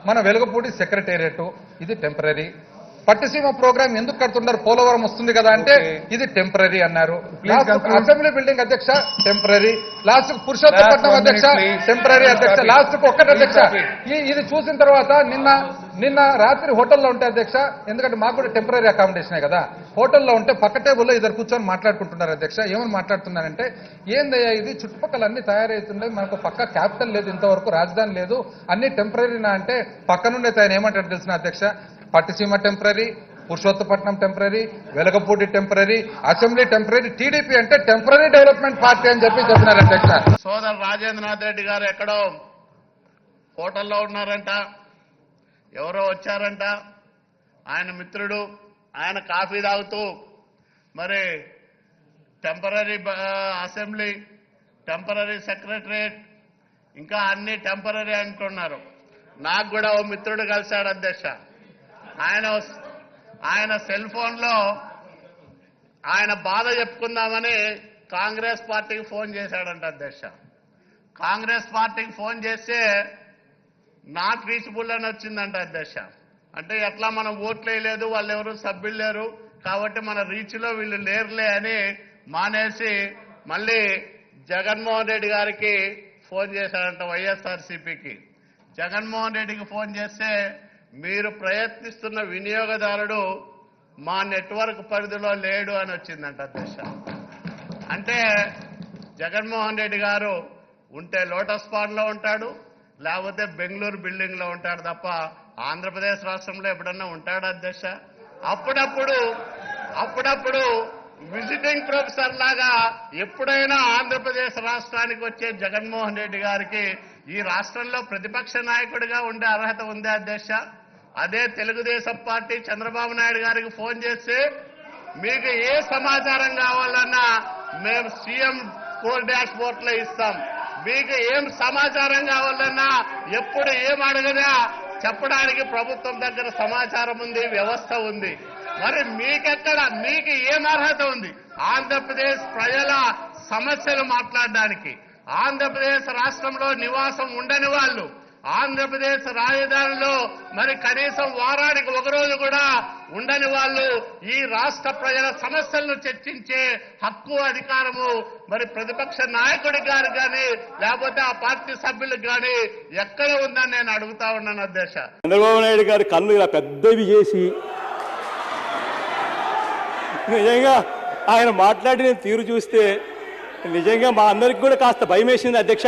మన వెలుగపూడి సెక్రటేరియట్ ఇది temporary. Pattiseema programme ఎందుకు కడుతున్నారు, పోలవరం వస్తుంది కదా అంటే ఇది టెంపరీ అన్నారు. అసెంబ్లీ బిల్డింగ్ అధ్యక్ష టెంపరీ, లాస్ట్ పురుషోత్తపట్నం అధ్యక్ష టెంపరీ అధ్యక్ష, లాస్ట్ ఒక్కటి అధ్యక్ష. ఇది చూసిన తర్వాత నిన్న రాత్రి హోటల్లో ఉంటే అధ్యక్ష, ఎందుకంటే మాకు కూడా టెంపరీ అకామిడేషనే కదా, హోటల్లో ఉంటే పక్క టేబుల్లో ఇద్దరు కూర్చొని మాట్లాడుకుంటున్నారు అధ్యక్ష. ఏమని మాట్లాడుతున్నారంటే, ఏందయ్యా ఇది చుట్టుపక్కల అన్ని తయారవుతుండే, మనకు పక్క క్యాపిటల్ లేదు, ఇంతవరకు రాజధాని లేదు, అన్ని టెంపరీనా అంటే పక్కనుండే ఆయన ఏమంటారు తెలిసిన అధ్యక్ష, Pattiseema temporary, Purushottapatnam temporary, Velagapudi temporary, assembly temporary, TDP అంటే టెంపరీ డెవలప్మెంట్ పార్టీ అని చెప్పినారు అధ్యక్ష. సోదరు రాజేంద్రనాథ్ రెడ్డి గారు ఎక్కడో హోటల్లో ఉన్నారంట, ఎవరో వచ్చారంట, ఆయన మిత్రుడు, ఆయన కాఫీ తాగుతూ మరి టెంపరీ అసెంబ్లీ, టెంపరీ సెక్రటరియట్, ఇంకా అన్ని టెంపరీ అంటున్నారు. నాకు కూడా ఓ మిత్రుడు కలిశాడు అధ్యక్ష. ఆయన సెల్ ఫోన్లో ఆయన బాధ చెప్పుకుందామని కాంగ్రెస్ పార్టీకి ఫోన్ చేశాడంట అధ్యక్ష. కాంగ్రెస్ పార్టీకి ఫోన్ చేస్తే నాట్ రీచబుల్ అని వచ్చిందంట అధ్యక్ష. అంటే ఎట్లా మనం ఓట్లు వేయలేదు, వాళ్ళు ఎవరు సభ్యులు లేరు కాబట్టి మన రీచ్లో వీళ్ళు లేరులే అని మానేసి మళ్ళీ జగన్మోహన్ రెడ్డి గారికి ఫోన్ చేశాడంట, వైఎస్ఆర్సీపీకి. జగన్మోహన్ రెడ్డికి ఫోన్ చేస్తే, మీరు ప్రయత్నిస్తున్న వినియోగదారుడు మా నెట్వర్క్ పరిధిలో లేడు అని వచ్చిందంట అధ్యక్ష. అంటే జగన్మోహన్ రెడ్డి గారు ఉంటే లోటస్ పాండ్లో ఉంటాడు, లేకపోతే బెంగళూరు బిల్డింగ్లో ఉంటాడు తప్ప ఆంధ్రప్రదేశ్ రాష్ట్రంలో ఎప్పుడన్నా ఉంటాడు అధ్యక్ష? అప్పుడప్పుడు విజిటింగ్ ప్రొఫెసర్ లాగా ఎప్పుడైనా ఆంధ్రప్రదేశ్ రాష్ట్రానికి వచ్చే జగన్మోహన్ రెడ్డి గారికి ఈ రాష్ట్రంలో ప్రతిపక్ష నాయకుడిగా ఉండే అర్హత ఉందే అధ్యక్ష? అదే తెలుగుదేశం పార్టీ చంద్రబాబు నాయుడు గారికి ఫోన్ చేస్తే, మీకు ఏ సమాచారం కావాలన్నా మేము సీఎం 4 లో ఇస్తాం, మీకు ఏం సమాచారం కావాలన్నా ఎప్పుడు ఏం అడగదా చెప్పడానికి ప్రభుత్వం దగ్గర సమాచారం ఉంది, వ్యవస్థ ఉంది. మరి మీకెక్కడ, మీకు ఏం అర్హత ఉంది ఆంధ్రప్రదేశ్ ప్రజల సమస్యలు మాట్లాడడానికి? ఆంధ్రప్రదేశ్ రాష్ట్రంలో నివాసం ఉండని వాళ్ళు, ఆంధ్రప్రదేశ్ రాజధానిలో మరి కనీసం వారానికి ఒకరోజు కూడా ఉండని వాళ్ళు ఈ రాష్ట్ర ప్రజల సమస్యలను చర్చించే హక్కు, అధికారము మరి ప్రతిపక్ష నాయకుడికి గారు కానీ లేకపోతే ఆ పార్టీ సభ్యులకు కానీ ఎక్కడ ఉందని నేను అడుగుతా ఉన్నాను అధ్యక్ష. చంద్రబాబు నాయుడు గారి కన్ను ఇలా పెద్దవి చేసి నిజంగా ఆయన మాట్లాడిన తీరు చూస్తే నిజంగా మా అందరికి కూడా కాస్త భయం వేసింది అధ్యక్ష.